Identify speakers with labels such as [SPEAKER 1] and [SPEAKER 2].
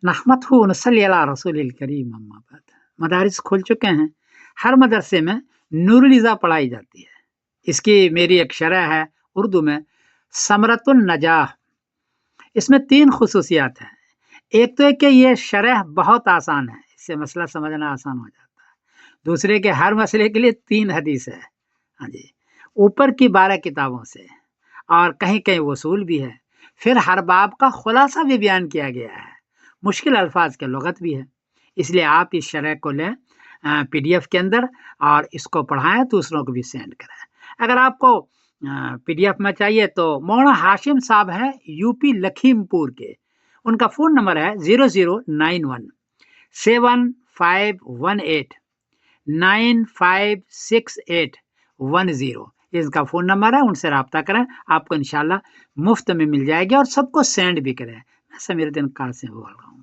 [SPEAKER 1] نحمدہ ونصلی علی رسول الکریم اما بعد۔ مدارس کھل چکے ہیں، ہر مدرسے میں نور النجاح پڑھائی جاتی ہے۔ اس کی میری ایک شرح ہے اردو میں، ثمرۃ النجاح۔ اس میں 3 خصوصیات ہیں۔ ایک تو ہے کہ یہ شرح بہت آسان ہے، اس سے مسئلہ سمجھنا آسان ہو جاتا ہے۔ دوسرے کہ ہر مسئلے کے لیے 3 حدیث ہے، ہاں جی، اوپر کی 12 کتابوں سے، اور کہیں کہیں وصول بھی ہے۔ پھر ہر باب کا خلاصہ بھی بیان کیا گیا ہے، مشکل الفاظ کے لغت بھی ہے۔ اس لیے آپ اس شرح کو لیں PDF کے اندر اور اس کو پڑھائیں، دوسروں کو بھی سینڈ کریں۔ اگر آپ کو PDF میں چاہیے تو مولانا ہاشم صاحب ہیں UP لکھیم پور کے، ان کا فون نمبر ہے 0091 7518 956810، اس کا فون نمبر ہے، ان سے رابطہ کریں، آپ کو انشاءاللہ مفت میں مل جائے گی، اور سب کو سینڈ بھی کریں۔ میں سمیر الدین قاسم بول رہا ہوں۔